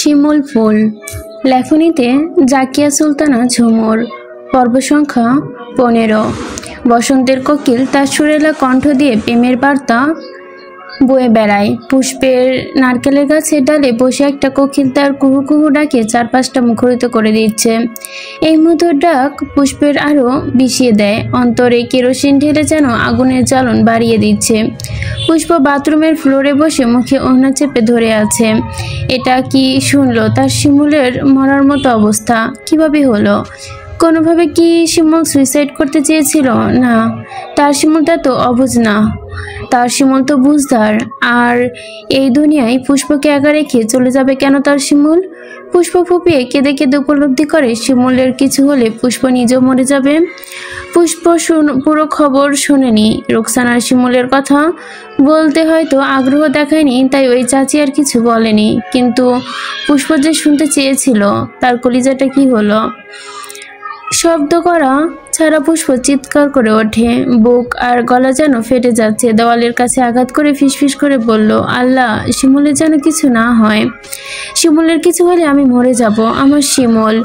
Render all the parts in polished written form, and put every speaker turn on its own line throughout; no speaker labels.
শিমুল ফুল। লেখনীতে জাকিয়া সুলতানা ঝুমুর। পর্ব সংখ্যা 15। বসন্তের কোকিল তার সুরেলা কণ্ঠ দিয়ে প্রেমের বার্তা বয়ে বেড়ায়। পুষ্পের নারকেলের গাছের ডালে বসে একটা কোকিল তার কুহু কুহু ডাকে চারপাশটা মুখরিত করে দিচ্ছে। এই মধুর ডাক পুষ্পের আরো বিষিয়ে দেয়, অন্তরে কেরোসিন ঢেলে যেন আগুনের জ্বালন বাড়িয়ে দিচ্ছে। পুষ্প বাথরুমের ফ্লোরে বসে মুখে ওড়না চেপে ধরে আছে। এটা কি শুনলো তার শিমুলের মরার মতো অবস্থা? কিভাবে হলো? কোনোভাবে কি শিমুল সুইসাইড করতে চেয়েছিল? না, তার শিমুলটা তো অবুঝ না, তার শিমুল তো বুঝদার। আর এই দুনিয়ায় পুষ্পকে একা রেখে চলে যাবে কেন তার শিমুল? পুষ্প ফুপিয়ে কেঁদে কেঁদে উপলব্ধি করে শিমুলের কিছু হলে পুষ্প নিজেও মরে যাবে। পুষ্প পুরো খবর শোনেনি। রুকসানার শিমুলের কথা বলতে হয়তো আগ্রহ দেখায়নি, তাই ওই চাচি আর কিছু বলেনি। কিন্তু পুষ্প যে শুনতে চেয়েছিল, তার কলিজাটা কি হলো? শব্দ করা ছাড়া পুষ্প চিৎকার করে ওঠে। বুক আর গলা যেন ফেটে যাচ্ছে। দেওয়ালের কাছে আঘাত করে ফিসফিস করে বলল, আল্লাহ, শিমুলের যেন কিছু না হয়। শিমুলের কিছু হলে আমি মরে যাব। আমার শিমুল।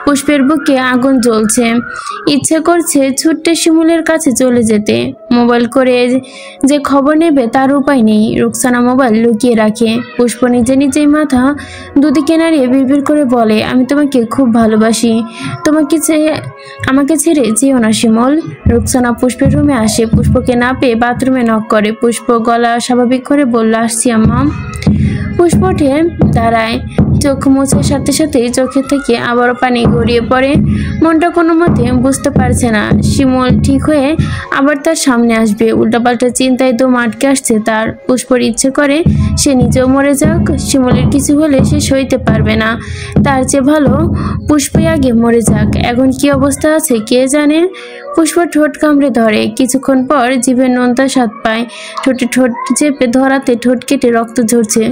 পুষ্পের বুকে আগুন জ্বলছে। ইচ্ছে করছে ছুট্টে শিমুলের কাছে চলে যেতে। মোবাইল করে যে খবর নেবে তার উপায় নেই। রুকসানা মোবাইল লুকিয়ে রাখে। পুষ্প নিজে নিজেই মাথা দুদিকে নাড়িয়ে বিড়বিড় করে বলে, আমি তোমাকে খুব ভালোবাসি। আমাকে ছেড়ে যেও না শিমুল। রুকসানা পুষ্পের রুমে আসে। পুষ্পকে না পেয়ে বাথরুমে নক করে। পুষ্প গলা স্বাভাবিক করে বলল, আসছি আম্মা। পুষ্প উঠে দাঁড়ায়। চোখ মোছার সাথে সাথেই চোখের থেকে আবারও পানি গড়িয়ে পড়ে। মনটা কোনো মতে বুঝতে পারছে না শিমুল ঠিক হয়ে আবার তার সামনে আসবে। উল্টাপাল্টা চিন্তায় দম আটকে আসছে তার। পুষ্পর ইচ্ছে করে সে নিজেও মরে যাক। শিমুলের কিছু হলে সে সইতে পারবে না। তার চেয়ে ভালো পুষ্পই আগে মরে যাক। এখন কি অবস্থা আছে কে জানে। পুষ্প ঠোঁট কামড়ে ধরে। কিছুক্ষণ পর জিভের নোনতা স্বাদ পায়। ঠোঁটে ঠোঁট চেপে ধরাতে ঠোঁট কেটে রক্ত ঝরছে।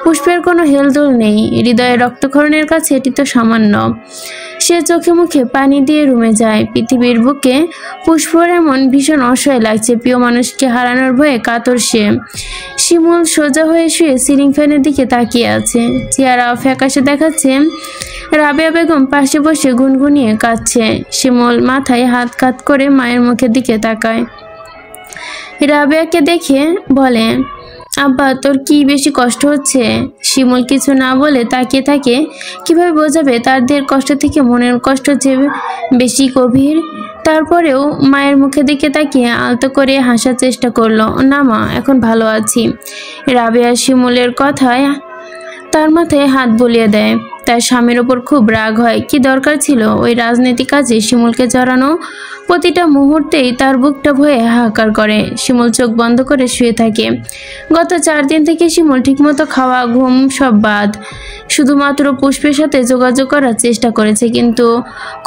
পুষ্পের কোনো হেলদোল নেই। হৃদয়ে রক্তক্ষরণের কাছে এটি তো সামান্য। সে চোখে মুখে পানি দিয়ে রুমে যায়। পৃথিবীর বুকে পুষ্পর এমন ভীষণ অসহায় লাগছে। প্রিয় মানুষকে হারানোর ভয়ে কাতর সে। শিমুল সোজা হয়ে শুয়ে সিলিং ফ্যানের দিকে তাকিয়ে আছে। চেহারা ফ্যাকাশে দেখাচ্ছে। রাবেয়া বেগম পাশে বসে গুনগুনিয়ে কাঁদছে। শিমুল মাথায় হাত কাত করে মায়ের মুখের দিকে তাকায়। রাবেয়াকে দেখে বলে, আব্বা, তোর কি বেশি কষ্ট হচ্ছে? শিমুল কিছু না বলে তাকিয়ে থাকে। কিভাবে বোঝাবে তার দেহের কষ্ট থেকে মনের কষ্ট যে বেশি গভীর? তারপরেও মায়ের মুখের দিকে তাকিয়ে আলতো করে হাসার চেষ্টা করলো। না মা, এখন ভালো আছি। রাবেয়া শিমুলের কথায় তার মাথায় হাত বুলিয়ে দেয়। তার স্বামীর ওপর খুব রাগ হয়। কি দরকার ছিল ওই রাজনীতি কাজে শিমুলকে জড়ানো? প্রতিটা মুহূর্তেই তার বুকটা ভয়ে হাহাকার করে। শিমুল চোখ বন্ধ করে শুয়ে থাকে। গত 4 দিন থেকে শিমুল ঠিকমতো খাওয়া ঘুম সব বাদ। শুধুমাত্র পুষ্পের সাথে যোগাযোগ করার চেষ্টা করেছে, কিন্তু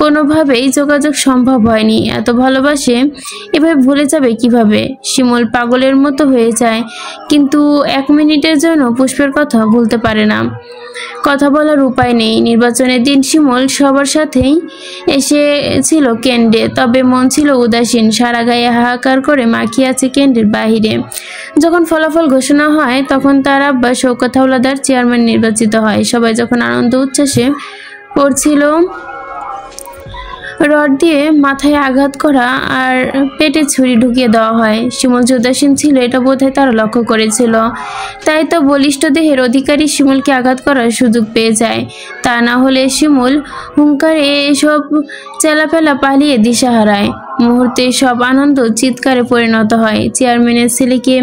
কোনোভাবেই যোগাযোগ সম্ভব হয়নি। এত ভালোবাসে, এভাবে ভুলে যাবে কিভাবে? শিমুল পাগলের মতো হয়ে যায়, কিন্তু 1 মিনিটের জন্য পুষ্পের কথা ভুলতে পারে না। কথা বলার উপায় নেই। নির্বাচনের দিন শিমুল সবার সাথেই এসেছিল কেন্দ্রে, তবে মন ছিল উদাসীন। সারা গায়ে হাহাকার করে মাখিয়ে আছে কেন্দ্রের বাহিরে। যখন ফলাফল ঘোষণা হয় তখন তার আব্বা শওকত হাওলাদার চেয়ারম্যান নির্বাচিত হয়। সবাই যখন আনন্দ উচ্ছ্বাসে পড়ছিল, রড দিয়ে মাথায় আঘাত করা আর পেটে ছুরি ঢুকিয়ে দেওয়া হয়। শিমুল যে উদাসীন ছিল এটা বোধহয় তারা লক্ষ্য করেছিল। তাই তো বলিষ্ঠ দেহের অধিকারী শিমুলকে আঘাত করার সুযোগ পেয়ে যায়। তা না হলে শিমুল হুঙ্কারে এসব চেলাপেলা পালিয়ে দিশা হারায়। মুহূর্তে সব আনন্দ চিৎকারে পরিণত হয়। চেয়ারম্যানের ছেলেকে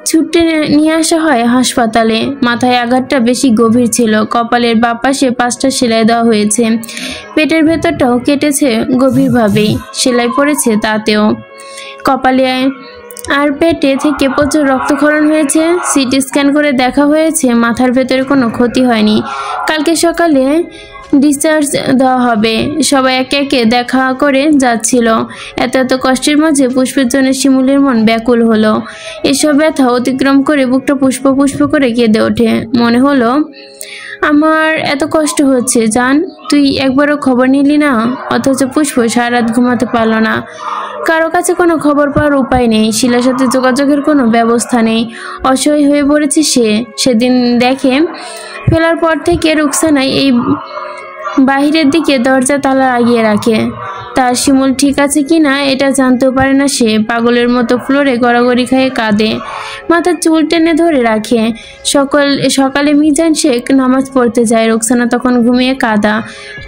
ছুটে নিয়ে আসা হয় হাসপাতালে। মাথায় আঘাতটা বেশি গভীর ছিল। কপালের বাঁ পাশে 5টা সেলাই দেওয়া হয়েছে। পেটের ভেতরটাও কেটেছে গভীরভাবেই। সেলাই পড়েছে তাতেও। কপালে আর পেটে থেকে প্রচুর রক্তক্ষরণ হয়েছে। সিটি স্ক্যান করে দেখা হয়েছে মাথার ভেতরে কোনো ক্ষতি হয়নি। কালকে সকালে ডিসচার্জ দেওয়া হবে। সবাই একে একে দেখা করে যাচ্ছিল। এত এত কষ্টের মাঝে পুষ্পের জন্য শিমুলের মন ব্যাকুল হলো। এসব ব্যথা অতিক্রম করে বুকটা পুষ্প পুষ্প করে কেঁদে ওঠে। মনে হলো, আমার এত কষ্ট হচ্ছে জান, তুই একবারও খবর নিলি না। অথচ পুষ্প সারা রাত ঘুমাতে পারল না। কারো কাছে কোনো খবর পাওয়ার উপায় নেই, শিলার সাথে যোগাযোগের কোনো ব্যবস্থা নেই। অসহায় হয়ে পড়েছে সে। সেদিন দেখে ফেলার পর থেকে রুকসানা এই বাহিরের দিকে দরজা তালা লাগিয়ে রাখে। তার শিমুল ঠিক আছে কিনা এটা জানতেও পারে না সে। পাগলের মতো ফ্লোরে গড়াগড়ি খেয়ে কাঁদে, মাথার চুল টেনে ধরে রাখে। সকালে মিজান শেখ নামাজ পড়তে যায়, রুকসানা তখন ঘুমিয়ে কাঁদা।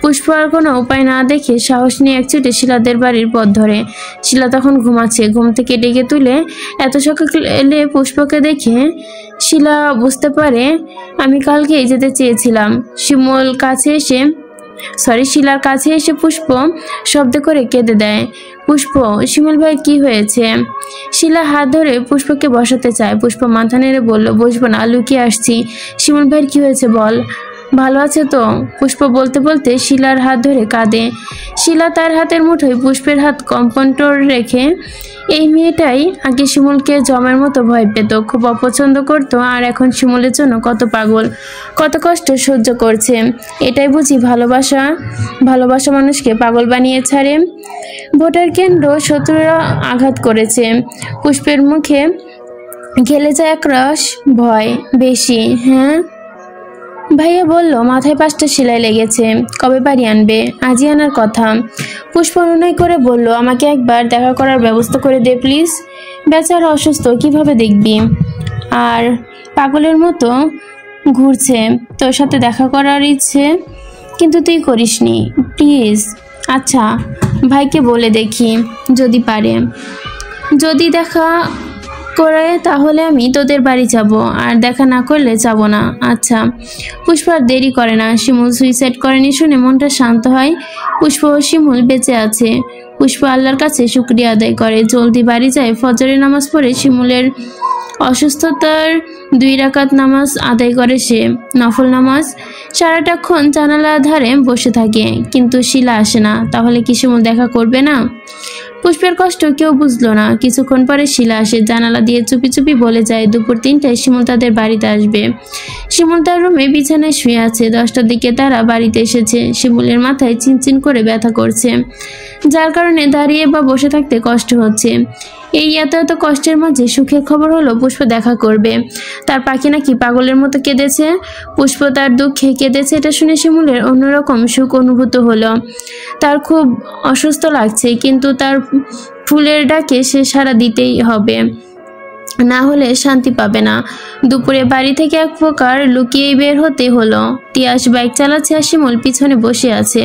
পুষ্প আর কোনো উপায় না দেখে সাহস নিয়ে একচুটে শিলাদের বাড়ির পথ ধরে। শিলা তখন ঘুমাচ্ছে। ঘুম থেকে ডেকে তুলে এত সকালে পুষ্পকে দেখে শিলা বুঝতে পারে আমি কালকেই যেতে চেয়েছিলাম। শিলার কাছে এসে পুষ্প শব্দ করে কেঁদে দেয়। পুষ্প, শিমুল ভাই কি হয়েছে? শিলা হাত ধরে পুষ্পকে বসাতে চায়। পুষ্প মাথা নেড়ে বলল, বসবো না, লুকিয়ে আসছি। শিমুল ভাইয়ের কি হয়েছে বল। ভালো আছে তো? পুষ্প বলতে বলতে শিলার হাত ধরে কাঁদে। শিলা তার হাতের মুঠোয় পুষ্পের হাত কম্পন্টর রেখে, এই মেয়েটাই আগে শিমুলকে জমের মতো ভয় পেত, খুব অপছন্দ করত, আর এখন শিমুলের জন্য কত পাগল, কত কষ্ট সহ্য করছে। এটাই বুঝি ভালোবাসা? ভালোবাসা মানুষকে পাগল বানিয়ে ছাড়ে। ভোটার কেন্দ্র শত্রুরা আঘাত করেছে। পুষ্পের মুখে গেলে যায় একরাশ ভয়। বেশি? হ্যাঁ। ভাইয়া বলল মাথায় 5টা সেলাই লেগেছে, কবে বাড়ি আনবে? আজই আনার কথা। পুষ্প অনুনয় করে বলল, আমাকে একবার দেখা করার ব্যবস্থা করে দে প্লিজ। বেচারা অসুস্থ, কিভাবে দেখবি? আর পাগলের মতো ঘুরছে, তোর সাথে দেখা করার ইচ্ছে, কিন্তু তুই করিসনি, প্লিজ। আচ্ছা, ভাইকে বলে দেখি যদি পারে। যদি দেখা করে তাহলে আমি তোদের বাড়ি যাব, আর দেখা না করলে যাব না। আচ্ছা। পুষ্প আর দেরি করে না। শিমুল সুইসাইড করেনি শুনে মনটা শান্ত হয়। পুষ্প ও শিমুল বেঁচে আছে। পুষ্প আল্লাহর কাছে শুকরিয়া আদায় করে, জলদি বাড়ি যায়। ফজরের নামাজ পড়ে শিমুলের অসুস্থতার 2 রাকাত নামাজ আদায় করে সে, নফল নামাজ। সারাটাক্ষণ জানালার ধারে বসে থাকে, কিন্তু শিলা আসে না। তাহলে কি শিমুল দেখা করবে না? পুষ্পের কষ্ট কেউ বুঝলো না। কিছুক্ষণ পরে শিলা আসে, জানালা দিয়ে চুপি চুপি বলে যায় দুপুর 3টায় শিমুল তাদের বাড়িতে আসবে। শিমুল তার রুমে বিছানায় শুয়ে আছে। 10টার দিকে তারা বাড়িতে এসেছে। শিমুলের মাথায় চিনচিন করে ব্যথা করছে, যার কারণে দাঁড়িয়ে বা বসে থাকতে কষ্ট হচ্ছে। এই এত কষ্টের মাঝে সুখের খবর হলো পুষ্প দেখা করবে। তার পাখি নাকি পাগলের মতো কেঁদেছে। পুষ্প তার দুঃখে কেঁদেছে, এটা শুনে শিমুলের অন্যরকম সুখ অনুভূত হলো। তার খুব অসুস্থ লাগছে, কিন্তু তার ফুলের ডাকে সে সাড়া দিতেই হবে, না হলে শান্তি পাবে না। দুপুরে বাড়ি থেকে এক প্রকার লুকিয়েই বের হতে হলো। তিয়াস বাইক চালাচ্ছে আর শিমুল পিছনে বসে আছে।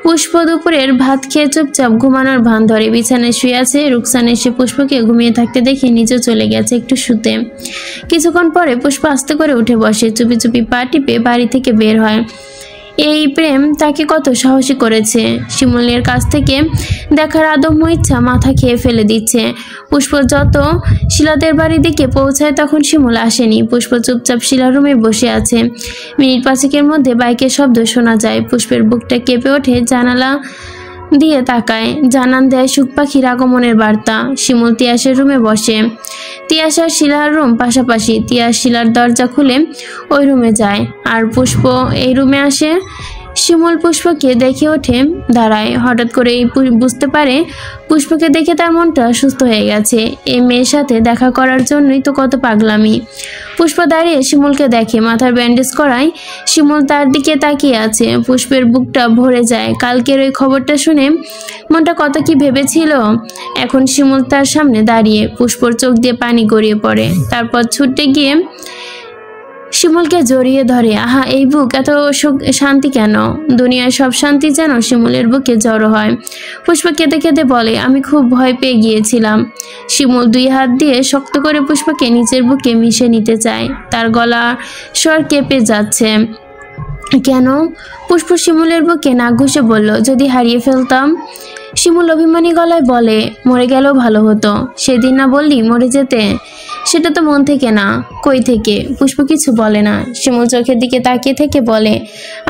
পুষ্প দুপুরের ভাত খেয়ে চুপচাপ ঘুমানোর ভান ধরে বিছানায় শুয়ে আছে। রুকসানা এসে পুষ্পকে ঘুমিয়ে থাকতে দেখে নিজে চলে গেছে একটু শুতে। কিছুক্ষণ পরে পুষ্প আস্তে করে উঠে বসে, চুপি চুপি পা টিপে বাড়ি থেকে বের হয়। এই প্রেম তাকে কত সাহসী করেছে। শিমুলের কাছ থেকে দেখার আদম্য ইচ্ছা মাথা খেয়ে ফেলে দিচ্ছে। পুষ্প যত শিলাদের বাড়ির দিকে পৌঁছায় তখন শিমুল আসেনি। পুষ্প চুপচাপ শিলার রুমে বসে আছে। মিনিট 5-এর মধ্যে বাইকের শব্দ শোনা যায়। পুষ্পের বুকটা কেঁপে ওঠে, জানালা দিয়ে তাকায়। জানান দেয় সুখ পাখির আগমনের বার্তা। শিমুল তিয়াসের রুমে বসে। তিয়াস আর শিলার রুম পাশাপাশি। তিয়াস শিলার দরজা খুলে ওই রুমে যায়, আর পুষ্প এই রুমে আসে। শিমুল পুষ্পকে দেখে ওঠে, দাঁড়ায়। হঠাৎ করে বুঝতে পারে পুষ্পকে দেখে তার মনটা সুস্থ হয়ে গেছে। এই মেয়ের সাথে দেখা করার জন্যই তো কত পাগলামি। পুষ্প দাঁড়িয়ে শিমুলকে দেখে, মাথার ব্যান্ডেজ করায়। শিমুল তার দিকে তাকিয়ে আছে। পুষ্পের বুকটা ভরে যায়। কালকের ওই খবরটা শুনে মনটা কত কি ভেবেছিল। এখন শিমুল তার সামনে দাঁড়িয়ে। পুষ্পর চোখ দিয়ে পানি গড়িয়ে পড়ে। তারপর ছুটে গিয়ে শিমুলকে জড়িয়ে ধরে। আহা, এই বুক এত শান্তি কেন? দুনিয়ার সব শান্তি যেন শিমুলের বুকে জড়ো হয়। পুষ্প কেঁদে কেঁদে বলে, আমি খুব ভয় পেয়ে গিয়েছিলাম। শিমুল 2 হাত দিয়ে শক্ত করে পুষ্পকে নিজের বুকে মিশে নিতে চায়। তার গলা স্বর কেঁপে যাচ্ছে। কেন? পুষ্প শিমুলের বুকে নাক ঘষে বলল, যদি হারিয়ে ফেলতাম। শিমুল অভিমানী গলায় বলে, মরে গেলেও ভালো হতো। সেদিন না বললি মরে যেতে? সেটা তো মন থেকে না। কই থেকে? পুষ্প কিছু বলে না। শিমুল চোখের দিকে তাকিয়ে থেকে বলে,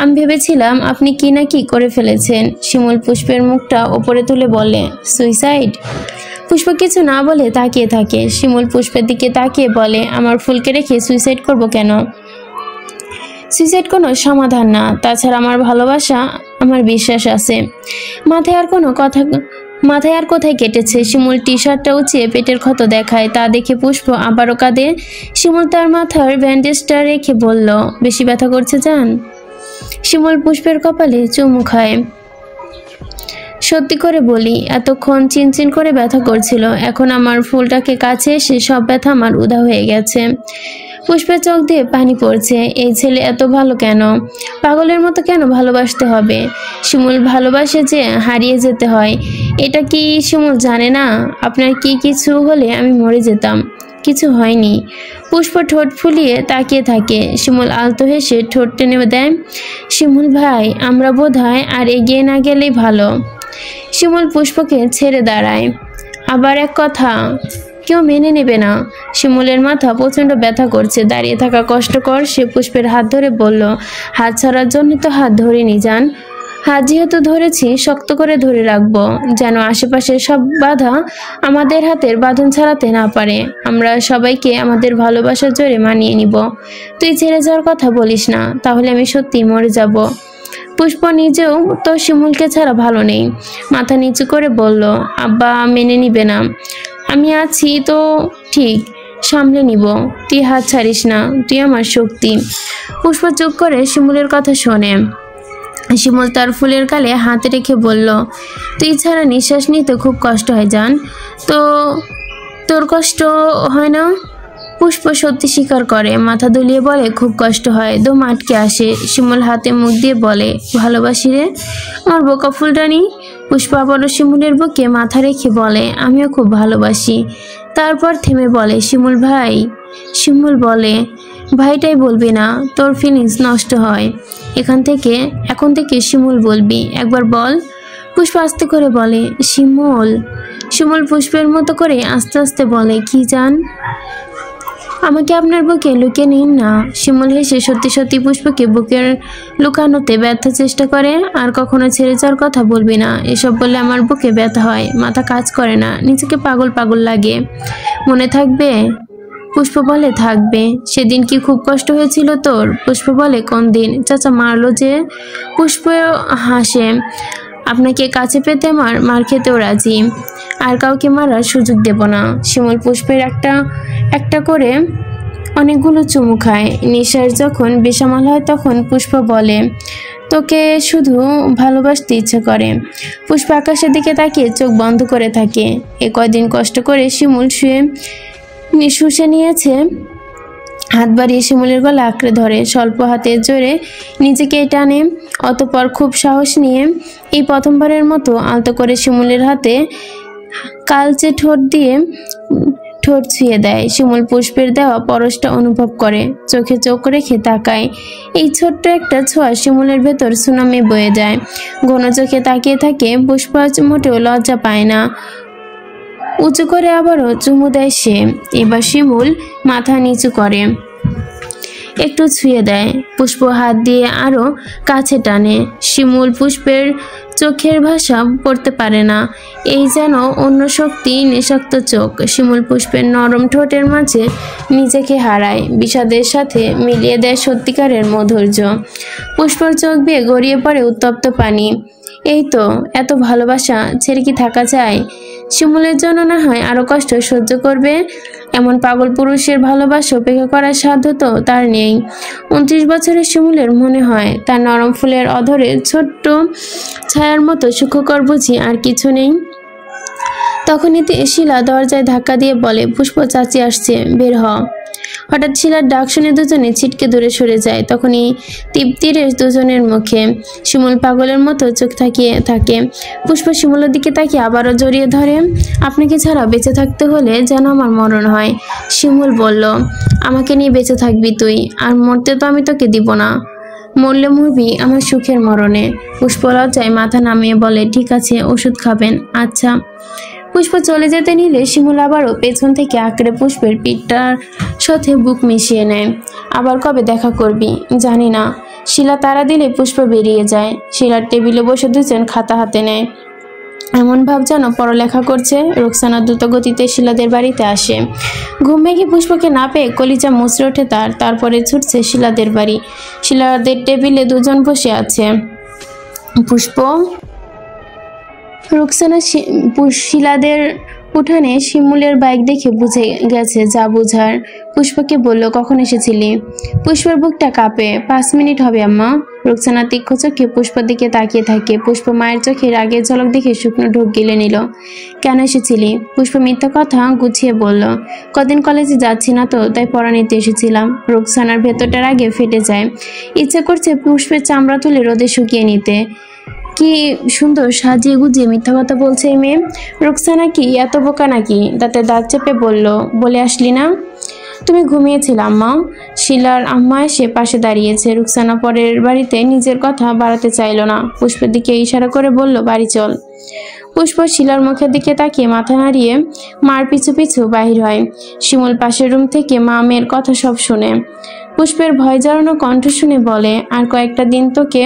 আমি ভেবেছিলাম আপনি কি না কি করে ফেলেছেন। শিমুল পুষ্পের মুখটা ওপরে তুলে বলে, সুইসাইড? পুষ্প কিছু না বলে তাকিয়ে থাকে। শিমুল পুষ্পের দিকে তাকিয়ে বলে, আমার ফুলকে রেখে সুইসাইড করব কেন? সুইসাইড কোনো সমাধান না। তাছাড়া আমার ভালোবাসা, আমার বিশ্বাস আছে। মাথায় আর কোনো কথা মাথায় আর কোথায় কেটেছে? শিমুল টি শার্টটা উঁচিয়ে পেটের ক্ষত দেখায়, তা দেখে পুষ্প আবারও কাঁদে। শিমুল তার মাথার ব্যান্ডেজটা রেখে বলল, বেশি ব্যথা করছে জান? শিমুল পুষ্পের কপালে চুমু খায়। সত্যি করে বলি, এতক্ষণ চিনচিন করে ব্যথা করছিল, এখন আমার ফুলটাকে কাছে এসে সব ব্যথা আমার উধাও হয়ে গেছে। পুষ্পের চোখ দিয়ে পানি পড়ছে। এই ছেলে এত ভালো কেন? পাগলের মতো কেন ভালোবাসতে হবে? শিমুল ভালোবাসে যে হারিয়ে যেতে হয়, এটা কি শিমুল জানে না? আপনার কি কিছু হলে আমি মরে যেতাম, কিছু হয়নি। পুষ্প ঠোঁট ফুলিয়ে তাকিয়ে থাকে। শিমুল আলতো হেসে ঠোঁট টেনে দেয়। শিমুল ভাই, আমরা বোধহয় আর এগিয়ে না গেলেই ভালো। শিমুল পুষ্পকে ছেড়ে দাঁড়ায়। আবার এক কথা, কেউ মেনে নেবে না। শিমুলের মাথা প্রচণ্ড ব্যথা করছে, দাঁড়িয়ে থাকা কষ্টকর। সে পুষ্পের হাত ধরে বলল, হাত ছাড়ার জন্য তো হাত ধরিনি জান। হাত যেহেতু ধরেছি, শক্ত করে ধরে রাখবো, যেন আশেপাশের সব বাধা আমাদের হাতের বাঁধন ছাড়াতে না পারে। আমরা সবাইকে আমাদের ভালোবাসার জোরে মানিয়ে নিব। তুই ছেড়ে যাওয়ার কথা বলিস না, তাহলে আমি সত্যিই মরে যাব। পুষ্প নিজেও তো শিমুলকে ছাড়া ভালো নেই। মাথা নিচু করে বলল, আব্বা মেনে নিবে না। আমি আছি তো, ঠিক সামলে নিব। তুই হাত ছাড়িস না, তুই আমার শক্তি। পুষ্প চুপ করে শিমুলের কথা শোনে। শিমুল তার ফুলের গালে হাত রেখে বলল, তুই ছাড়া নিঃশ্বাস নিতে খুব কষ্ট হয় জান। তো তোর কষ্ট হয় না? পুষ্প সত্যি স্বীকার করে, মাথা দুলিয়ে বলে, খুব কষ্ট হয়। দম আটকে আসে। শিমুল হাতে মুখ দিয়ে বলে, ভালোবাসি রে আমার বোকা ফুলটানি। পুষ্প আবারও শিমুলের বুকে মাথা রেখে বলে, আমিও খুব ভালোবাসি। তারপর থেমে বলে, শিমুল ভাই। শিমুল বলে, ভাইটাই বলবি না, তোর ফিলিংস নষ্ট হয়। এখন থেকে শিমুল বলবি, একবার বল। পুষ্প আস্তে করে বলে, শিমুল। শিমুল পুষ্পের মতো করে আস্তে আস্তে বলে, কি জান? আমাকে আপনার বুকে লুকিয়ে নিন না। শিমুল হেসে সত্যি সত্যি পুষ্পকে বুকের লুকানোতে ব্যর্থ চেষ্টা করে। আর কখনো ছেড়ে যাওয়ার কথা বলবি না, এসব বললে আমার বুকে ব্যথা হয়, মাথা কাজ করে না, নিজেকে পাগল পাগল লাগে। মনে থাকবে? পুষ্প বলে, থাকবে। সেদিন কি খুব কষ্ট হয়েছিল তোর? পুষ্প বলে, কোন দিন? চাচা মারলো যে। পুষ্প হাসে, আপনাকে কাছে পেতে মার খেতেও রাজি, আর কাউকে মারার সুযোগ দেব না। শিমুল পুষ্পের একটা করে অনেকগুলো চুমু খায়। নিঃশ্বাস যখন বেসামাল হয় তখন পুষ্প বলে, তোকে শুধু ভালোবাসতে ইচ্ছে করে। পুষ্প আকাশের দিকে তাকিয়ে চোখ বন্ধ করে থাকে। এ কয়দিন কষ্ট করে শিমুল শুষে নিয়েছে। হাত বাড়িয়ে শিমুলের গলা আঁকড়ে ধরে, স্বল্প হাতের জোরে নিজেকে টানে। অতঃপর খুব সাহস নিয়ে এই প্রথমবারের মতো আলতো করে শিমুলের হাতে কালচে ঠোঁট ছুঁয়ে দেয়। শিমুল পুষ্পের দেওয়া পরশটা অনুভব করে, চোখে চোখ রেখে তাকায়। এই ছোট্ট একটা ছোঁয়া শিমুলের ভেতর সুনামি বয়ে যায়। ঘন চোখে তাকিয়ে থাকে। পুষ্প মোটেও লজ্জা পায় না। উঁচু করে আবারও চুমু দেয় সে। এবার শিমুল মাথা নিচু করে একটু ছুঁয়ে দেয়। পুষ্প হাত দিয়ে আরো কাছে টানে। শিমুল পুষ্পের চোখের ভাষা পড়তে পারে না, এই যেন অন্য শক্তি নিঃশক্ত চোখ। শিমুল পুষ্পের নরম ঠোঁটের মাঝে নিজেকে হারায়, বিষাদের সাথে মিলিয়ে দেয় সত্যিকারের মাধুর্য। পুষ্পর চোখ বেয়ে গড়িয়ে পড়ে উত্তপ্ত পানি। এই তো, এত ভালোবাসা ছেড়ে কি থাকা যায়? শিমুলের জন্য না হয় আরো কষ্ট সহ্য করবে, এমন পাগল পুরুষের ভালোবাসা উপেক্ষা করার সাধ্য তো তার নেই। 29 বছরের শিমুলের মনে হয় তার নরম ফুলের অধরে ছোট্ট ছায়ার মতো সুখকর বুঝি আর কিছু নেই। তখনই শিলা দরজায় ধাক্কা দিয়ে বলে, পুষ্প চাচি আসছে, বের হ। হঠাৎ শিলার ডাক শুনে দুজনে ছিটকে দূরে সরে যায়। তখনই তৃপ্তির দুজনের মুখে। শিমুল পাগলের মতো চোখ তাকিয়ে থাকে। পুষ্প শিমুলের দিকে তাকিয়ে আবারও জড়িয়ে ধরে। আপনাকে ছাড়া বেঁচে থাকতে হলে যেন আমার মরণ হয়। শিমুল বলল, আমাকে নিয়ে বেঁচে থাকবি তুই, আর মরতে তো আমি তোকে দিব না। মরলে মরবি আমার সুখের মরণে। পুষ্প লজ্জায় মাথা নামিয়ে বলে, ঠিক আছে, ওষুধ খাবেন? আচ্ছা। পুষ্প চলে যেতে নিলে শিমুল আবারও পেছন থেকে আঁকড়ে পুষ্পের পিঠটার সাথে বুক মিশিয়ে নেয়। আবার কবে দেখা করবি? জানি না। শিলা তাড়া দিলে পুষ্প বেরিয়ে যায়। শিলার টেবিলে বসে দুজন খাতা হাতে নেয়, এমন ভাব যেন পড়ালেখা করছে। রোকসানা দ্রুত গতিতে শিলাদের বাড়িতে আসে। ঘুম ভেঙে পুষ্পকে না পেয়ে কলিজা মুচড়ে ওঠে তারপরে ছুটছে শিলাদের বাড়ি। শিলাদের টেবিলে দুজন বসে আছে। পুষ্প, রুকসানা শিলাদের উঠানে শিমুলের বাইক দেখে বুঝে গেছে যা বুঝার। পুষ্পকে বলল, কখন এসেছিলি? পুষ্পর বুকটা কাঁপে। 5 মিনিট হবে আম্মা। রুকসানা তীক্ষ্ণ চোখে পুষ্পর দিকে তাকিয়ে থাকে। পুষ্প মায়ের চোখে রাগের ঝলক দেখে শুকনো ঢোক গিলে নিল। কেন এসেছিলি? পুষ্প মিথ্যা কথা গুছিয়ে বলল, কদিন কলেজে যাচ্ছি না তো, তাই পড়া নিতে এসেছিলাম। রুকসানার ভেতরটা রাগে ফেটে যায়। ইচ্ছে করছে পুষ্পের চামড়া তুলে রোদে শুকিয়ে নিতে। কি সুন্দর সাজিয়ে গুজিয়ে মিথ্যা কথা বলছে এই মেয়ে। রুকসানা কি এত বোকা নাকি? দাঁতে দাঁত চেপে বলল, বলে আসলি না? তুমি ঘুমিয়েছিলে আম্মা। শিলার আম্মা এসে পাশে দাঁড়িয়েছে। রুকসানা পরের বাড়িতে নিজের কথা বাড়াতে চাইল না। পুষ্পের দিকে ইশারা করে বলল, বাড়ি চল। পুষ্প শিলার মুখের দিকে তাকিয়ে মাথা নাড়িয়ে মার পিছু পিছু বাহির হয়। শিমুল পাশের রুম থেকে মা মেয়ের কথা সব শুনে। পুষ্পের ভয় জড়ানো কণ্ঠ শুনে বলে, আর কয়েকটা দিন তোকে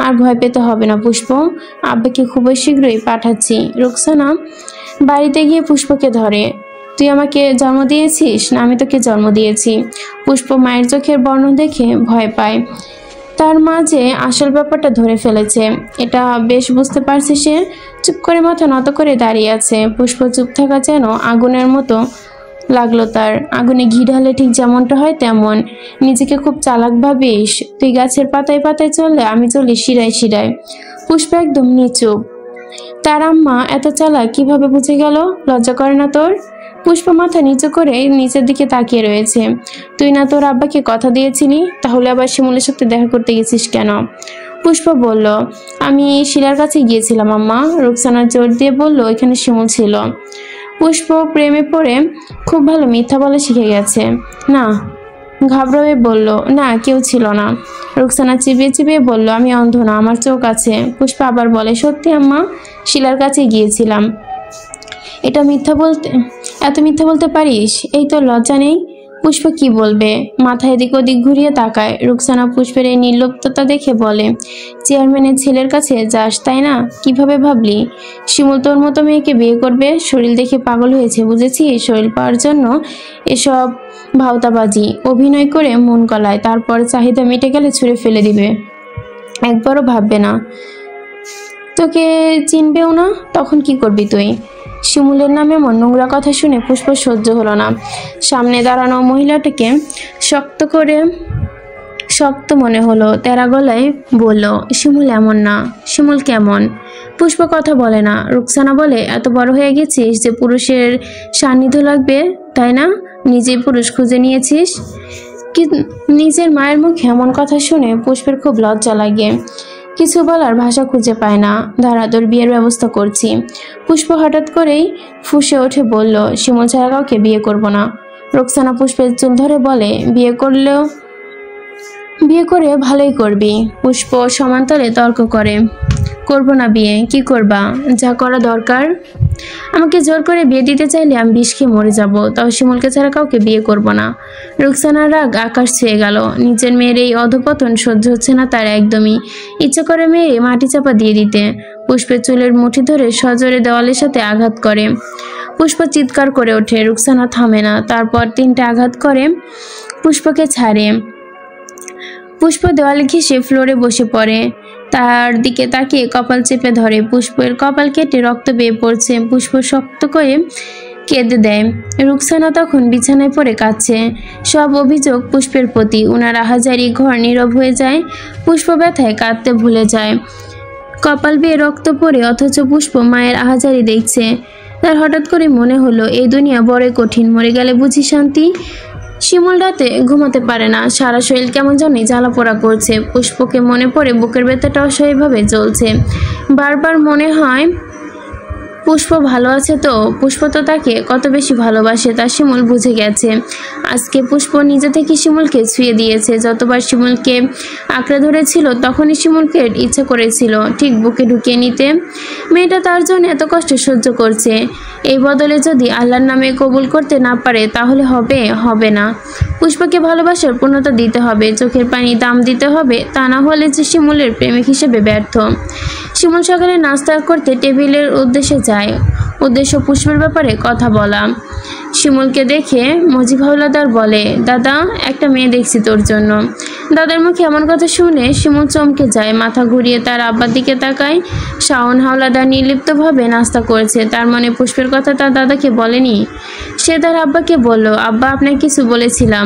আর ভয় পেতে হবে না পুষ্প। আব্বাকে খুবই শীঘ্রই পাঠাচ্ছি। রুকসানা বাড়িতে গিয়ে পুষ্পকে ধরে, তুই আমাকে জন্ম দিয়েছিস না আমি তোকে জন্ম দিয়েছি? পুষ্প মায়ের চোখের বর্ণ দেখে ভয় পায়। তার মা যে আসল ব্যাপারটা ধরে ফেলেছে এটা বেশ বুঝতে পারছে সে। চুপ করে মাথা নত করে দাঁড়িয়ে আছে। পুষ্প চুপ থাকা যেন আগুনের মতো লাগলো তার। আগুনে ঘি ঢালে ঠিক যেমনটা হয় তেমন। নিজেকে খুব চালাক ভাবিস? তুই গাছের পাতায় পাতায় চললে আমি চলি শিরায় শিরায়। পুষ্প একদম নিচুপ। তার আম্মা এত চালাক কিভাবে বুঝে গেল? লজ্জা করে না তোর? পুষ্প মাথা নিচু করে নিচের দিকে তাকিয়ে রয়েছে। তুই না তোর আব্বাকে কথা দিয়েছিলি, তাহলে আবার শিমুলের সাথে দেখা করতে গেছিস কেন? পুষ্প বলল, আমি শিলার কাছে গিয়েছিলাম আম্মা। রুকসানা জোর দিয়ে বলল, এখানে শিমুল ছিল। পুষ্প প্রেমে পড়ে খুব ভালো মিথ্যা বলা শিখে গেছে। না, ঘাবড়ে বলল, না কেউ ছিল না। রুকসানা চিবিয়ে চিবিয়ে বলল, আমি অন্ধ না, আমার চোখ আছে। পুষ্প আবার বলে, সত্যি আম্মা, শিলার কাছে গিয়েছিলাম। এত মিথ্যা বলতে পারিস? এই তো লজ্জা নেই? পুষ্প কি বলবে, মাথা এদিক ওদিক ঘুরিয়ে তাকায়। রুকসানা পুষ্পের এই নির্লিপ্ততা দেখে বলে, চেয়ারম্যানের ছেলের কাছে যাস তাই না? কিভাবে ভাবলি শিমুল তোর মতো মেয়েকে বিয়ে করবে? শরীর দেখে পাগল হয়েছে বুঝেছি। শরীর পাওয়ার জন্য এসব ভাওতাবাজি, অভিনয় করে মন গলায়, তারপর চাহিদা মিটে গেলে ছুঁড়ে ফেলে দিবে। একবারও ভাববে না তোকে চিনবেও না, তখন কি করবি তুই? শিমুলের নামে এমন নোংরা কথা শুনে পুষ্প সহ্য হলো না। সামনে দাঁড়ানো মহিলাটাকে শক্ত মনে হলো। তেরা গলায় বলল, শিমুল এমন না। শিমুল কেমন? পুষ্প কথা বলে না। রুকসানা বলে, এত বড় হয়ে গেছিস যে পুরুষের সান্নিধ্য লাগবে তাই না? নিজেই পুরুষ খুঁজে নিয়েছিস। কি নিজের মায়ের মুখে এমন কথা শুনে পুষ্পের খুব লজ্জা লাগে। কিছু বলার ভাষা খুঁজে পায় না। তোর বিয়ের ব্যবস্থা করছি। পুষ্প হঠাৎ করেই ফুঁসে ওঠে বলল, শিমুল ছাড়া কাউকে বিয়ে করব না। রুকসানা পুষ্পের চুল ধরে বলে, বিয়ে করে ভালোই করবি। পুষ্প সমান্তরে তর্ক করে, করব না বিয়ে। কি করবা? যা করা দরকার। আমাকে জোর করে বিয়ে দিতে চাইলে আমি বিষ খেয়ে মরে যাব, তাও শিমুলকে ছাড়া কাউকে বিয়ে করব না। রুকসানার রাগ আকাশ ছুঁয়ে গেল। নিজের মেয়ের এই অধপতন সহ্য হচ্ছে না তার একদমই। ইচ্ছে করে মেয়ের মাটি চাপা দিয়ে দিতে। পুষ্পের চুলের মুঠি ধরে সজোরে দেওয়ালের সাথে আঘাত করে। পুষ্প চিৎকার করে ওঠে। রুকসানা থামে না। তারপর 3টে আঘাত করে পুষ্পকে ছাড়ে। পুষ্প দেওয়ালে ঘেঁষে ফ্লোরে বসে পড়ে। তার দিকে তাকিয়ে কপাল চেপে ধরে। পুষ্পের কপাল কেটে রক্ত বেয়ে পড়ছে। পুষ্প শক্ত করে কেঁদে দেয়। রুকসানা তখন বিছানায় পড়ে কাঁদছে। সব অভিযোগ পুষ্পের প্রতি। উনার আহাজারি ঘর নীরব হয়ে যায়। পুষ্প ব্যথায় কাঁদতে ভুলে যায়। কপাল বেয়ে রক্ত পড়ে, অথচ পুষ্প মায়ের আহাজারি দেখছে। তার হঠাৎ করে মনে হলো, এই দুনিয়া বড়ই কঠিন, মরে গেলে বুঝি শান্তি। শিমুল রাতে ঘুমাতে পারে না। সারা শরীর কেমন জানি জ্বালা পোড়া করছে। পুষ্পকে মনে পড়ে বুকের ব্যথাটা অসহায়ভাবে চলছে। বারবার মনে হয় পুষ্প ভালো আছে তো। পুষ্প তো তাকে কত বেশি ভালোবাসে তা শিমুল বুঝে গেছে। আজকে পুষ্প নিজে থেকে শিমুলকে ছুঁয়ে দিয়েছে। যতবার শিমুলকে আঁকড়ে ধরেছিল তখনই শিমুলকে ইচ্ছে করেছিল ঠিক বুকে ঢুকিয়ে নিতে। মেয়েটা তার জন্য এত কষ্ট সহ্য করছে। এই বদলে যদি আল্লাহর নামে কবুল করতে না পারে তাহলে হবে না। পুষ্পকে ভালোবাসার পূর্ণতা দিতে হবে, চোখের পানি দাম দিতে হবে। তা না হলে যে শিমুলের প্রেমিক হিসেবে ব্যর্থ। শিমুল সকালে নাস্তা করতে টেবিলের উদ্দেশ্যে যায়। উদ্দেশ্য পুষ্পের ব্যাপারে কথা বলা। শিমুলকে দেখে মজিব হাওলাদার বলে, দাদা, একটা মেয়ে দেখছি তোর জন্য। দাদার মুখে এমন কথা শুনে শিমুল চমকে যায়, মাথা ঘুরিয়ে তার আব্বার দিকে তাকায়। শাওন হাওলাদার নির্লিপ্তভাবে নাস্তা করেছে, তার মনে পুষ্পের কথা তার দাদাকে বলেনি। সে তার আব্বাকে বলল, আব্বা, আপনাকে কিছু বলেছিলাম।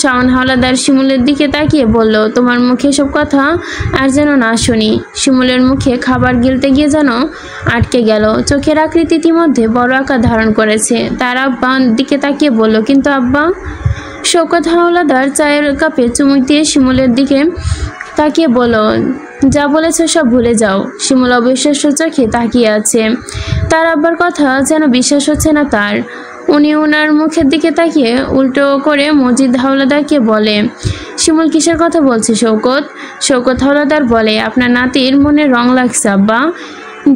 শাওন হাওলাদার শিমুলের দিকে তাকিয়ে বলল, তোমার মুখে সব কথা আর যেন না শুনি। শিমুলের মুখে খাবার গিলতে গিয়ে যেন আটকে গেল। চোখের আকৃতি ইতিমধ্যে বড় আকার ধারণ করেছে। তার আব্বার দিকে তাকিয়ে বলল, কিন্তু আব্বা। শওকত হাওলাদার চায়ের কাপে চুমুক দিয়ে শিমুলের দিকে তাকিয়ে বলল, যা বলেছ সব ভুলে যাও। শিমুল অবিশ্বাস্য চোখে তাকিয়ে আছে। তার আব্বার কথা যেন বিশ্বাস হচ্ছে না তার। উনি ওনার মুখের দিকে তাকিয়ে উল্টো করে মজিদ হাওলাদারকে বলে, শিমুল কিসের কথা বলছে শওকত? শওকত হাওলাদার বলে, আপনার নাতির মনে রং লাগছে আব্বা।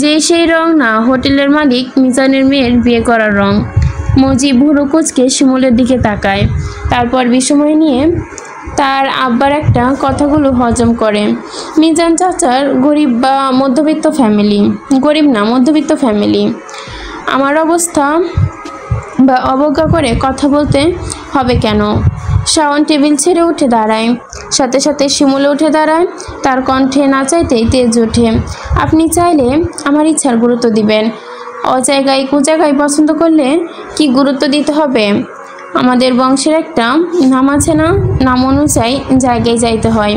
যে সেই রং না, হোটেলের মালিক মিজানের মেয়ের বিয়ে করার রং। মজিব ভুরু কুচকে শিমুলের দিকে তাকায়, তারপর বিস্ময় নিয়ে তার আব্বার একটা কথাগুলো হজম করে। মিজান চাচার গরিব বা মধ্যবিত্ত ফ্যামিলি, গরিব না মধ্যবিত্ত ফ্যামিলি। আমার অবস্থা বা অবজ্ঞা করে কথা বলতে হবে কেন? শাওন টেবিল ছেড়ে উঠে দাঁড়ায়, সাথে সাথে শিমুলে উঠে দাঁড়ায়। তার কণ্ঠে না চাইতেই তেজ ওঠে। আপনি চাইলে আমার ইচ্ছার গুরুত্ব দিবেন, অজায়গায় কুজায়গায় পছন্দ করলে কি গুরুত্ব দিতে হবে? আমাদের বংশের একটা নাম আছে না, নাম অনুযায়ী জায়গায় যাইতে হয়।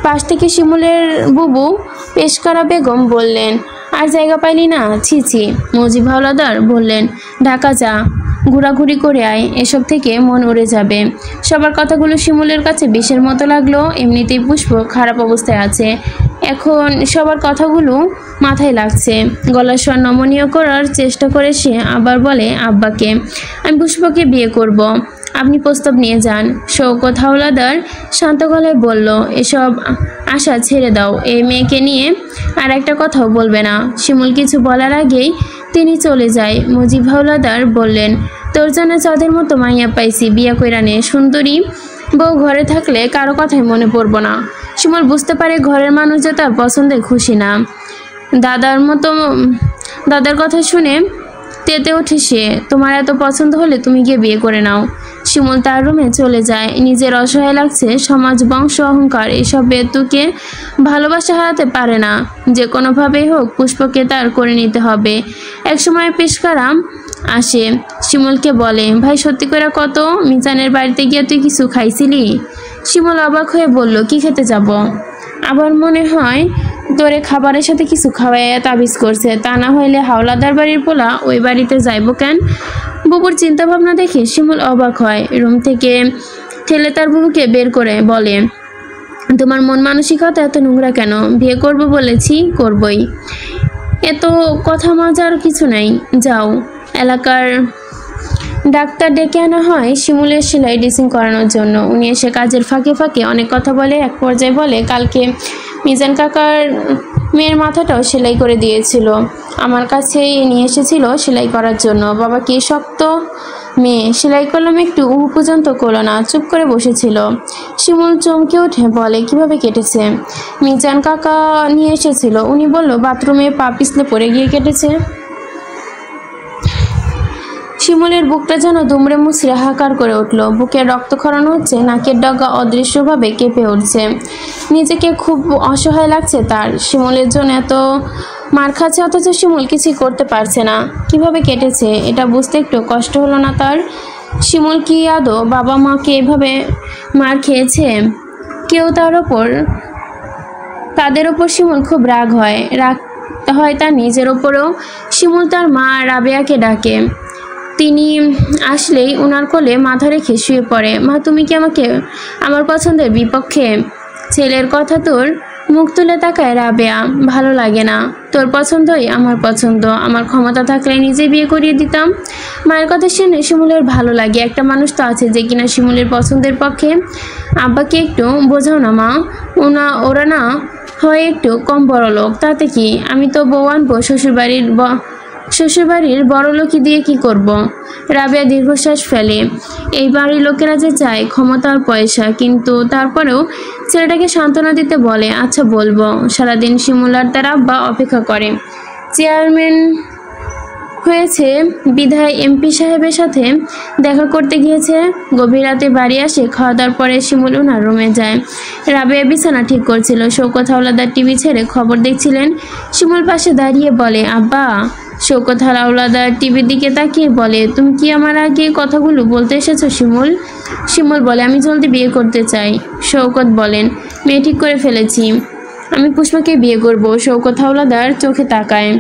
পাশ থেকে শিমুলের বুবু পেশকারা বেগম বললেন, আর জায়গা পাইলি না? ছি ছি। মজিব হাওলাদার বললেন, ঢাকা যা, ঘোরাঘুরি করে আয়, এসব থেকে মন উড়ে যাবে। সবার কথাগুলো শিমুলের কাছে বিষের মতো লাগলো। এমনিতেই পুষ্প খারাপ অবস্থায় আছে, এখন সবার কথাগুলো মাথায় লাগছে। গলার স্বর নমনীয় করার চেষ্টা করে সে আবার বলে, আব্বাকে, আমি পুষ্পকে বিয়ে করব, আপনি প্রস্তাব নিয়ে যান। শওকত হাওলাদার শান্ত গলায় বলল, এসব আশা ছেড়ে দাও, এই মেয়েকে নিয়ে আর একটা কথাও বলবে না। শিমুল কিছু বলার আগেই তিনি চলে যায়। মজিব হাওলাদার বললেন, তোর জন্য চাঁদের মতো মাইয়া পাইছি, বিয়া কইরা নে। সুন্দরী বউ ঘরে থাকলে কারো কথাই মনে পড়ব না। শিমুল বুঝতে পারে ঘরের মানুষ যে তার পছন্দে খুশি না। দাদার কথা শুনে তেতে ওঠে সে। তোমার এত পছন্দ হলে তুমি গিয়ে বিয়ে করে নাও। শিমুল তার রুমে চলে যায়। নিজের অসহায় লাগছে, সমাজ, বংশ, অহংকার এসব বেতুকে ভালোবাসা হারাতে পারে না। যে কোনোভাবেই হোক পুষ্পকে তার করে নিতে হবে। একসময় পেশকারাম আসে, শিমুলকে বলে, ভাই সত্যি করে কত, মিজানের বাড়িতে গিয়ে তুই কিছু খাইছিলি? শিমুল অবাক হয়ে বলল, কি খেতে যাব? আবার মনে হয় তোরে খাবারের সাথে কিছু খাওয়াইয়া তাবিজ করছে, তা না হইলে হাওলাদার বাড়ির পোলা ওই বাড়িতে যাইব কেন? বুবুর চিন্তা ভাবনা দেখে শিমুল অবাক হয়। রুম থেকে ঠেলে তার বুবুকে বের করে বলে, তোমার মন মানসিকতা এত নোংরা কেন? বিয়ে করব বলেছি, করবই, এত কথা মজার কিছু নাই। যাও, এলাকার ডাক্তার ডেকে আনা হয় শিমুলের সেলাই ড্রেসিং করানোর জন্য। উনি এসে কাজের ফাঁকে ফাঁকে অনেক কথা বলে। এক পর্যায়ে বলে, কালকে মিজান কাকার মেয়ের মাথাটাও সেলাই করে দিয়েছিল, আমার কাছেই নিয়ে এসেছিল সেলাই করার জন্য। বাবা কি শক্ত মেয়ে, সেলাই করলাম একটু পর্যন্ত করলো না, চুপ করে বসেছিল। শিমুল চমকে উঠে বলে, কিভাবে কেটেছে? মিজান কাকা নিয়ে এসেছিল, উনি বলল বাথরুমে পা পিছলে পড়ে গিয়ে কেটেছে। শিমুলের বুকটা যেন দুমড়ে মুচড়ে হাহাকার করে উঠল। বুকের রক্তক্ষরণ হচ্ছে, নাকের ডগা অদৃশ্যভাবে কেঁপে উঠছে। নিজেকে খুব অসহায় লাগছে তার। শিমুলের জন্য এত মার খাচ্ছে, অথচ শিমুল কিছুই করতে পারছে না। কিভাবে কেটেছে এটা বুঝতে একটু কষ্ট হলো না তার? শিমুল কি আদৌ বাবা মাকে এভাবে মার খেয়েছে? কেউ তাদের ওপর শিমুল খুব রাগ হয় তার নিজের ওপরও। শিমুল তার মা রাবেয়াকে ডাকে। তিনি আসলেই ওনার কোলে মাথা রেখে শুয়ে পড়ে। মা, তুমি কি আমাকে আমার পছন্দের বিপক্ষে? ছেলের কথা তোর মুখ তুলে তাকায় রাবেয়া। ভালো লাগে না? তোর পছন্দই আমার পছন্দ, আমার ক্ষমতা থাকলে নিজে বিয়ে করিয়ে দিতাম। মায়ের কথা শুনে শিমুলের ভালো লাগে। একটা মানুষ তো আছে যে কিনা শিমুলের পছন্দের পক্ষে। আব্বাকে একটু বোঝাও না মা, ওরা না হয় একটু কম বড় লোক, তাতে কি? আমি তো বউ আনবো শ্বশুরবাড়ির বড় লোকই দিয়ে কি করব? রাবেয়া দীর্ঘশ্বাস ফেলে। এই বাড়ির লোকেরা যে চায় ক্ষমতা আর পয়সা, কিন্তু তারপরেও ছেলেটাকে সান্ত্বনা দিতে বলে, আচ্ছা বলবো। সারাদিন শিমুল আর তার আব্বা অপেক্ষা করে। চেয়ারম্যান হয়েছে বিধায় এমপি সাহেবের সাথে দেখা করতে গিয়েছে। গভীর রাতে বাড়ি আসে। খাওয়া দাওয়ার পরে শিমুল ওনার রুমে যায়। রাবেয়া বিছানা ঠিক করছিল। শওকত হাওলাদার টিভি ছেড়ে খবর দেখছিলেন। শিমুল পাশে দাঁড়িয়ে বলে, আব্বা। শওকত হাওলাদার টিভির দিকে তাকিয়ে বলে, তুমি কি আমার আগে কথাগুলো বলতে এসেছো শিমুল? শিমুল বলে, আমি জলদি বিয়ে করতে চাই। শওকত বলেন, মেয়ে ঠিক করে ফেলেছি, আমি পুষ্পকে বিয়ে করব। শওকত হাওলাদার চোখে তাকায়।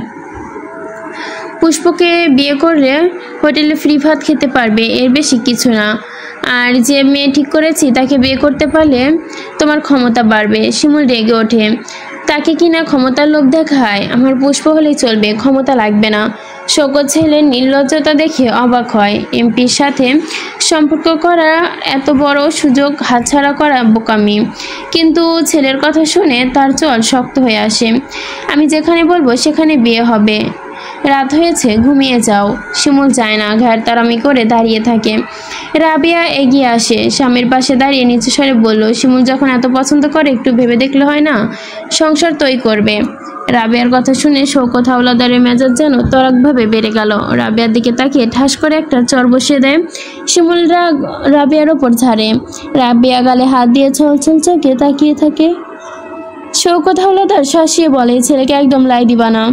পুষ্পকে বিয়ে করলে হোটেলে ফ্রি ভাত খেতে পারবে, এর বেশি কিছু না। আর যে মেয়ে ঠিক করেছি তাকে বিয়ে করতে পারলে তোমার ক্ষমতা বাড়বে। শিমুল রেগে ওঠে। তাকে কিনা ক্ষমতার লোভ দেখায়? আমার পুষ্প হলেই চলবে, ক্ষমতা লাগবে না। শওকত ছেলের নির্লজ্জতা দেখে অবাক হয়। এমপির সাথে সম্পর্ক করা এত বড় সুযোগ হাতছাড়া করা বোকামি। কিন্তু ছেলের কথা শুনে তার চল শক্ত হয়ে আসে। আমি যেখানে বলবো সেখানে বিয়ে হবে। রাত হয়েছে, ঘুমিয়ে যাও। শিমুল যায় না, ঘাড়তারামি করে দাঁড়িয়ে থাকে। রাবেয়া এগিয়ে আসে, স্বামীর পাশে দাঁড়িয়ে নিচু স্বরে বলল, শিমুল যখন এত পছন্দ করে একটু ভেবে দেখলে হয় না? সংসার তৈ করবে। রাবেয়ার কথা শুনে শওকত হাওলাদারের মেজাজ যেন তরাকভাবে বেড়ে গেল। রাবেয়ার দিকে তাকিয়ে ঠাস করে একটা চর বসিয়ে দেয়। শিমুল রাবেয়ার ওপর ঝাড়ে। রাবেয়া গালে হাত দিয়ে ছলছল চোখে তাকিয়ে থাকে। শওকত হাওলাদার শাসিয়ে বলে, ছেলেকে একদম লাই দিবা না।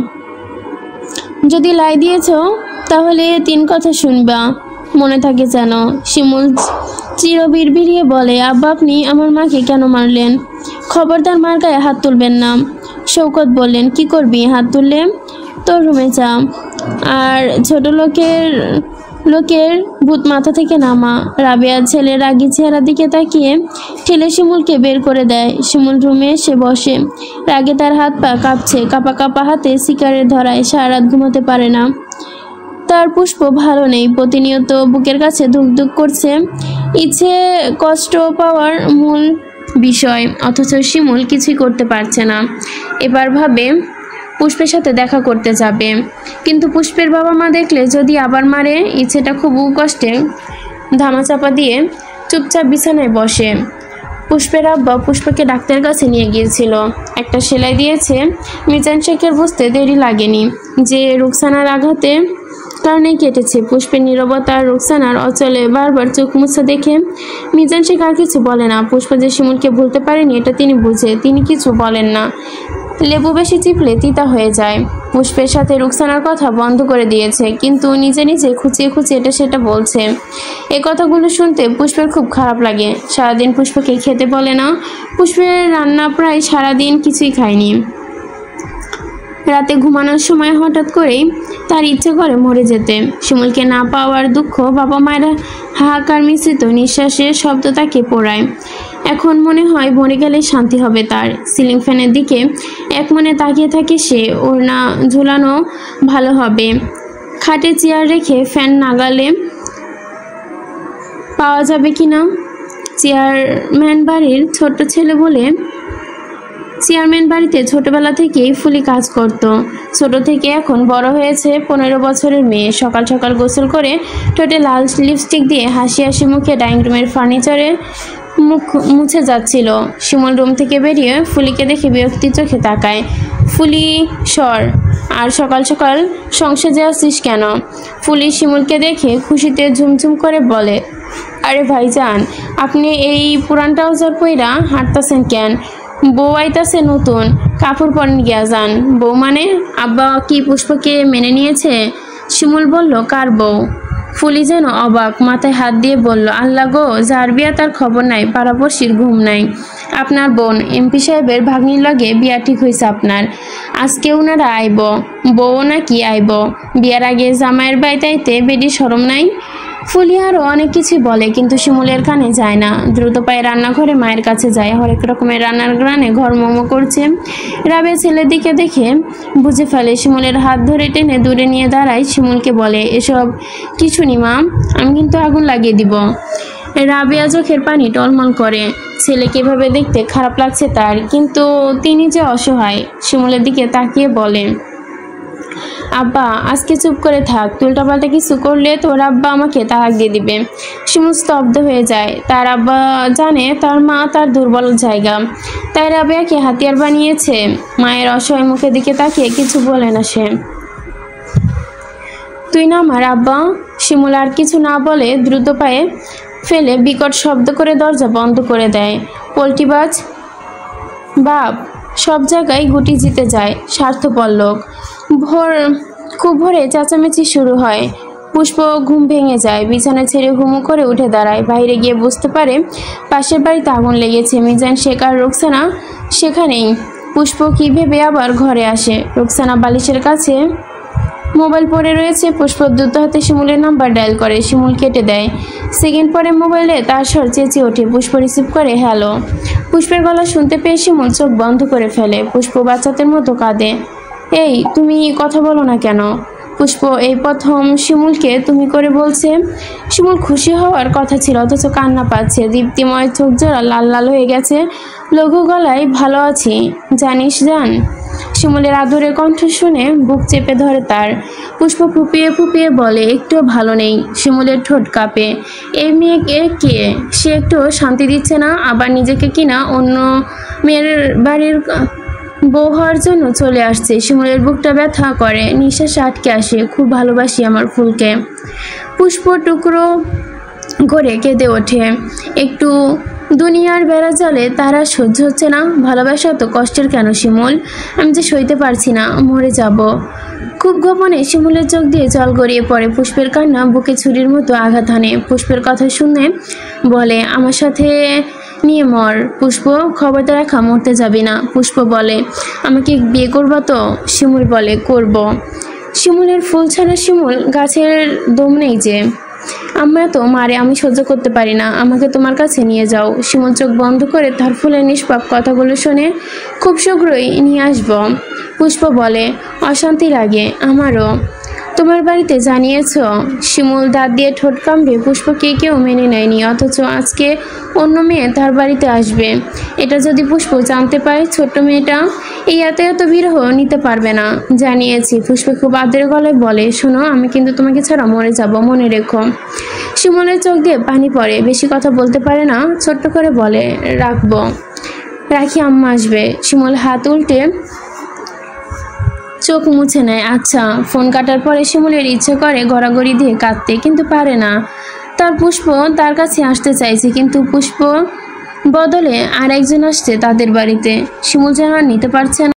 যদি লাই দিয়েছ তাহলে 3 কথা শুনবা, মনে থাকে যেন। শিমুল চিরবিড়বিড়িয়ে বলে, আব্বা আপনি আমার মাকে কেন মারলেন? খবরদার মার গায়ে হাত তুলবেন না। শওকত বললেন, কি করবি হাত তুললে? তোর রুমে যা, আর ছোট লোকের ভূত মাথা থেকে নামা। রাবেয়ার ছেলের রাগী চেহারার দিকে তাকিয়ে ঠেলে শিমুলকে বের করে দেয়। শিমুল রুমে এসে বসে। রাগে তার হাত পা কাঁপছে। কাঁপা কাঁপা হাতে সিগারেট ধরায়। সারা রাত ঘুমাতে পারে না। তার পুষ্প ভালো নেই, প্রতিনিয়ত বুকের কাছে ধুকধুক করছে। ইচ্ছে কষ্ট পাওয়ার মূল বিষয়, অথচ শিমুল কিছুই করতে পারছে না। এবার ভাবে পুষ্পের সাথে দেখা করতে যাবে, কিন্তু পুষ্পের বাবা মা দেখলে যদি আবার মারে। ইচ্ছেটা খুব কষ্টে ধামাচাপা দিয়ে চুপচাপ বিছানায় বসে। পুষ্পের আব্বা পুষ্পকে ডাক্তারের কাছে নিয়ে গিয়েছিল। একটা সেলাই দিয়েছে। মিজান শেখের বুঝতে দেরি লাগেনি যে রুকসানার আঘাতে কারণেই কেটেছে। পুষ্পের নীরবতা আর রুকসানার অচলে বারবার চোখ মুছা দেখে মিজান শেখ আর কিছু বলে না। পুষ্প যে শিমুলকে ভুলতে পারেনি এটা তিনি বুঝে। তিনি কিছু বলেন না। লেবু বেশি চিপলে তিতা হয়ে যায়। পুষ্পের সাথে রুকসানার কথা বন্ধ করে দিয়েছে, কিন্তু নিজে নিজে খুঁচিয়ে খুঁচিয়ে এটা সেটা বলছে। এই কথাগুলো শুনতে পুষ্পের খুব খারাপ লাগে। সারাদিন পুষ্পকে খেতে বলে না। পুষ্পের রান্না প্রায় সারাদিন কিছুই খায়নি। রাতে ঘুমানোর সময় হঠাৎ করেই তার ইচ্ছে করে মরে যেতে। শিমুলকে না পাওয়ার দুঃখ বাবা মায়ের হাহাকার মিশ্রিত নিঃশ্বাসের শব্দ তাকে পোড়ায়। এখন মনে হয় মরে গেলে শান্তি হবে তার। সিলিং ফ্যানের দিকে এক মনে তাকিয়ে থাকে সে। ওড়না ঝুলানো ভালো হবে। খাটে চেয়ার রেখে ফ্যান নাগালে পাওয়া যাবে কিনা। চেয়ারম্যান বাড়িতে ছোটবেলা থেকেই ফুলি কাজ করত। ছোট থেকে এখন বড় হয়েছে। 15 বছরের মেয়ে। সকাল সকাল গোসল করে ঠোঁটে লাল লিপস্টিক দিয়ে হাসি হাসি মুখে ডাইনিং রুমের ফার্নিচারে মুখ মুছে যাচ্ছিল। শিমুল রুম থেকে বেরিয়ে ফুলিকে দেখে বিরক্তি চোখে তাকায়। ফুলি সর, আর সকাল সকাল সংসারে আসছিস কেন? ফুলি শিমুলকে দেখে খুশিতে ঝুমঝুম করে বলে, আরে ভাইজান, আপনি এই পুরান ট্রাউজার পইরা হাঁটতাছেন কেন? বউ আইতাছে নতুন, কাপড় পরেন গিয়া যান। বউ মানে? আব্বা কি পুষ্পকে মেনে নিয়েছে? শিমুল বলল, কার বউ? ফুলি যেন অবাক, মাথায় হাত দিয়ে বলল, আল্লাহ গো, যার বিয়া তার খবর নাই, পাড়াপড়শির ঘুম নাই। আপনার বোন এমপি সাহেবের ভাগ্নির লগে বিয়া ঠিক হয়েছে আপনার। আজকে উনারা আইব। বউ নাকি আইব? বিয়ার আগে জামাইয়ের বাইতাইতে বেডি শরম নাই? ফুলি আরও অনেক কিছু বলে, কিন্তু শিমুলের কানে যায় না। দ্রুত পায়ে রান্নাঘরে মায়ের কাছে যায়। হরেক রকমের রান্নার গ্রানে ঘর মোমো করছে। রাবে ছেলের দিকে দেখে বুঝে ফেলে। শিমুলের হাত ধরে টেনে দূরে নিয়ে দাঁড়ায়। শিমুলকে বলে, এসব কিছু নি মা, আমি কিন্তু আগুন লাগিয়ে দিব। রাবেয়া চোখের পানি টলমল করে। ছেলেকে এভাবে দেখতে খারাপ লাগছে তার, কিন্তু তিনি যে অসহায়। শিমুলের দিকে তাকিয়ে বলে, আব্বা আজকে চুপ করে থাক, উল্টাপাল্টা কিছু করলে তোর আব্বা আমাকে তালাক দিয়ে দিবে। শিমুল স্তব্ধ হয়ে যায়। তার আব্বা জানে তার মা তার দুর্বল জায়গা, তাই রাবেয়াকে হাতিয়ার বানিয়েছে। মায়ের অসহায় মুখের দিকে তাকিয়ে কিছু বলে না সে। তুই না আমার আব্বা। শিমুল আর কিছু না বলে দ্রুত পায়ে ফেলে বিকট শব্দ করে দরজা বন্ধ করে দেয়। পোল্টিবাজ বাপ সব জায়গায় গুটি জিতে যায়, স্বার্থপর লোক। খুব ভোরে চেঁচামেচি শুরু হয়। পুষ্প ঘুম ভেঙে যায়, বিছানা ছেড়ে হুমু করে উঠে দাঁড়ায়। বাইরে গিয়ে বুঝতে পারে পাশের বাড়িতে আগুন লেগেছে। মিজান, শেখ আর রোকসানা সেখানেই। পুষ্প কি ভেবে আবার ঘরে আসে। রোকসানা বালিশের কাছে মোবাইল পড়ে রয়েছে। পুষ্প দ্রুত হাতে শিমুলের নাম্বার ডায়াল করে। শিমুল কেটে দেয়। সেকেন্ড পরে মোবাইলে তার স্বর চেঁচিয়ে ওঠে। পুষ্প রিসিভ করে। হ্যালো। পুষ্পের গলা শুনতে পেয়ে শিমুল চোখ বন্ধ করে ফেলে। পুষ্প বাচ্চাদের মতো কাঁদে। এই তুমি কথা বলো না কেন? পুষ্প এই প্রথম শিমুলকে তুমি করে বলছে। শিমুল খুশি হওয়ার কথা ছিল, অথচ কান্না পাচ্ছে। দীপ্তিময় চোখ জোড়া লাল লাল হয়ে গেছে। লঘু গলায় ভালো আছি জানিস জান। শিমুলের আদরের কণ্ঠ শুনে বুক চেপে ধরে তার। পুষ্প ফুপিয়ে ফুপিয়ে বলে, একটুও ভালো নেই। শিমুলের ঠোঁট কাঁপে। এই মেয়েকে কে? সে একটু শান্তি দিচ্ছে না, আবার নিজেকে কিনা অন্য মেয়ের বাড়ির বউ হওয়ার জন্য চলে আসছে। শিমুলের বুকটা ব্যথা করে, নিঃশ্বাস আটকে আসে। খুব ভালোবাসি আমার ফুলকে। পুষ্প টুকরো করে কেঁদে ওঠে। একটু দুনিয়ার বেড়া জলে তারা সহ্য হচ্ছে না। ভালোবাসা তো কষ্টের কেন শিমুল? আমি যে সইতে পারছি না, মরে যাব। খুব গোপনে শিমুলের চোখ দিয়ে জল গড়িয়ে পড়ে। পুষ্পের কান্না বুকে ছুরির মতো আঘাত হানে। পুষ্পের কথা শুনে বলে, আমার সাথে নিয়ে মর। পুষ্প, খবরটা রাখা, মরতে যাবি না। পুষ্প বলে, আমাকে বিয়ে করবা তো? শিমুল বলে, করব। শিমুলের ফুল ছাড়া শিমুল গাছের দম নেই যে। আম্মা তো মারে, আমি সহ্য করতে পারি না, আমাকে তোমার কাছে নিয়ে যাও। শিমুল চোখ বন্ধ করে তার ফুলের নিষ্পাপ কথাগুলো শুনে খুব শীঘ্রই নিয়ে আসব। পুষ্প বলে, অশান্তি লাগে আমারও। তোমার বাড়িতে জানিয়েছ? শিমুল দাঁত দিয়ে ঠোঁট কামড়ে। পুষ্পকে কেউ মেনে নেয়নি, অথচ আজকে অন্য মেয়ে তার বাড়িতে আসবে। এটা যদি পুষ্প জানতে পারে, ছোট্ট মেয়েটা এই এত বিরহ নিতে পারবে না। জানিয়েছি। পুষ্প খুব আদরের গলায় বলে, শোনো, আমি কিন্তু তোমাকে ছাড়া মরে যাব, মনে রেখো। শিমুলের চোখ দিয়ে পানি পড়ে। বেশি কথা বলতে পারে না, ছোট্ট করে বলে, রাখবো। রাখি, আম্মা আসবে। শিমুল হাত উল্টে চোখ মুছে নেয়। আচ্ছা। ফোন কাটার পরে শিমুলের ইচ্ছে করে গড়াগড়ি দিয়ে কাঁদতে, কিন্তু পারে না। তার পুষ্প তার কাছে আসতে চাইছে, কিন্তু পুষ্প বদলে আর একজন আসছে তাদের বাড়িতে। শিমুল যেন আর নিতে পারছে না।